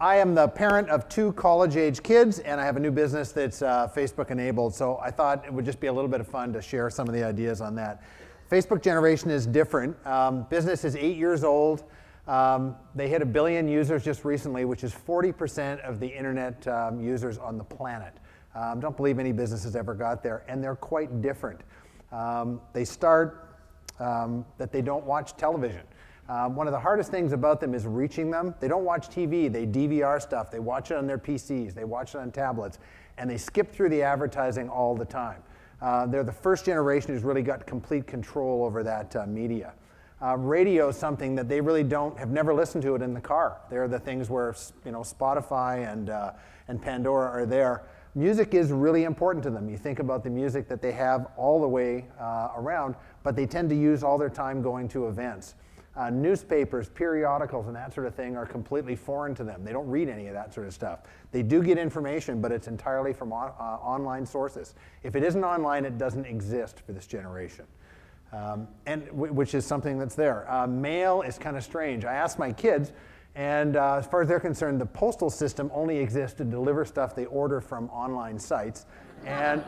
I am the parent of 2 college-age kids, and I have a new business that's Facebook-enabled, so I thought it would just be a little bit of fun to share some of the ideas on that. Facebook generation is different. Business is 8 years old. They hit 1 billion users just recently, which is 40% of the internet users on the planet. Don't believe any business has ever got there, and they're quite different. They start that they don't watch television. One of the hardest things about them is reaching them. They don't watch TV, they DVR stuff, they watch it on their PCs, they watch it on tablets, and they skip through the advertising all the time. They're the first generation who's really got complete control over that media. Radio is something that they really have never listened to it in the car. They're the things where Spotify and Pandora are there. Music is really important to them. You think about the music that they have all the way around, but they tend to use all their time going to events. Newspapers, periodicals, and that sort of thing are completely foreign to them. They don't read any of that sort of stuff. They do get information, but it's entirely from online sources. If it isn't online, it doesn't exist for this generation, which is something that's there. Mail is kind of strange. I asked my kids, and as far as they're concerned, the postal system only exists to deliver stuff they order from online sites. And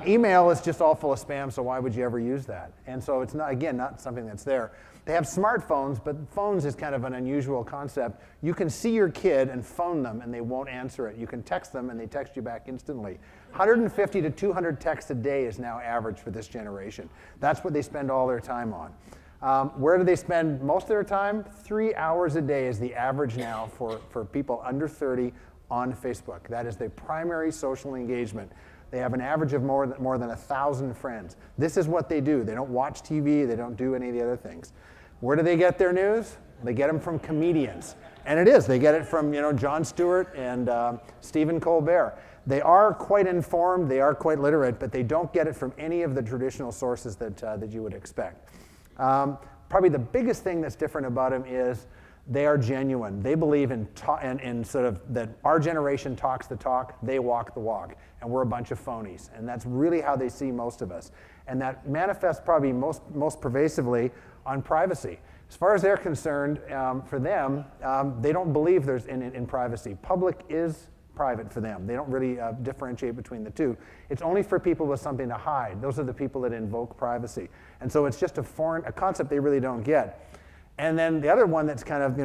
email is just all full of spam, so why would you ever use that? And so it's, not something that's there. They have smartphones, but phones is kind of an unusual concept. You can see your kid and phone them, and they won't answer it. You can text them, and they text you back instantly. 150 to 200 texts a day is now average for this generation. That's what they spend all their time on. Where do they spend most of their time? 3 hours a day is the average now for people under 30 on Facebook. That is their primary social engagement. They have an average of more than 1,000 friends. This is what they do. They don't watch TV. They don't do any of the other things. Where do they get their news? They get them from comedians. And it is. They get it from Jon Stewart and Stephen Colbert. They are quite informed. They are quite literate, but they don't get it from any of the traditional sources that you would expect. Probably the biggest thing that's different about them is they are genuine. They believe in sort of that our generation talks the talk, they walk the walk, and we're a bunch of phonies. And that's really how they see most of us. And that manifests probably most pervasively on privacy. As far as they're concerned, for them, they don't believe there's in privacy. Public is private for them. They don't really differentiate between the two. It's only for people with something to hide. Those are the people that invoke privacy. And so it's just a concept they really don't get. And then the other one that's kind of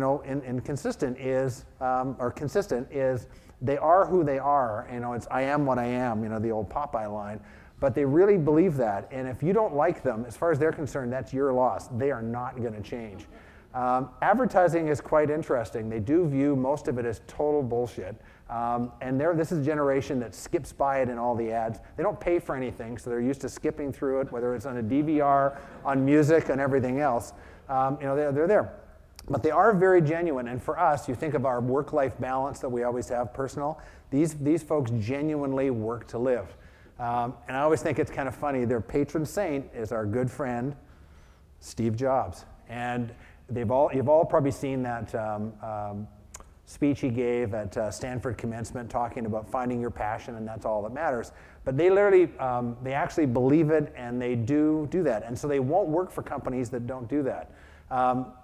inconsistent is, or consistent is, they are who they are. It's I am what I am. The old Popeye line. But they really believe that. And if you don't like them, as far as they're concerned, that's your loss. They are not going to change. Advertising is quite interesting. They do view most of it as total bullshit. And this is a generation that skips by it in all the ads. They don't pay for anything, so they're used to skipping through it, whether it's on a DVR, on music, and everything else. They're there. But they are very genuine. And for us, you think of our work-life balance that we always have, personal. These folks genuinely work to live. And I always think it's kind of funny. Their patron saint is our good friend, Steve Jobs. And you've all probably seen that speech he gave at Stanford commencement talking about finding your passion, and that's all that matters. But they literally, they actually believe it, and they do that. And so they won't work for companies that don't do that.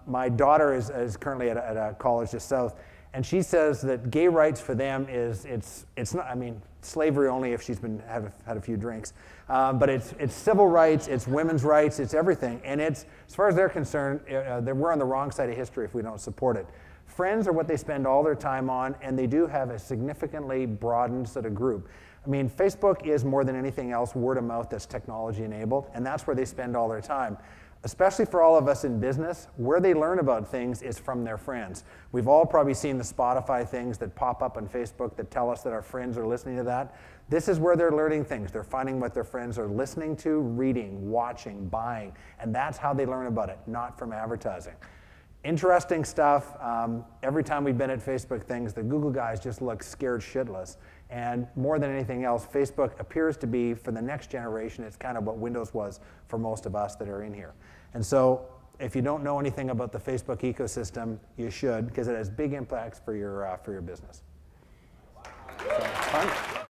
My daughter is currently at a college just south, and she says that gay rights for them it's not, slavery only if she's had a few drinks. But it's civil rights, it's women's rights, it's everything. And as far as they're concerned, we're on the wrong side of history if we don't support it. Friends are what they spend all their time on, and they do have a significantly broadened sort of group. Facebook is more than anything else word of mouth that's technology enabled, and that's where they spend all their time. Especially for all of us in business, where they learn about things is from their friends. We've all probably seen the Spotify things that pop up on Facebook that tell us that our friends are listening to that. This is where they're learning things. They're finding what their friends are listening to, reading, watching, buying, and that's how they learn about it, not from advertising. Interesting stuff. Every time we've been at Facebook things, the Google guys just look scared shitless. And more than anything else, Facebook appears to be, for the next generation, it's kind of what Windows was for most of us that are in here. And so if you don't know anything about the Facebook ecosystem, you should, because it has big impacts for your business. So, fun.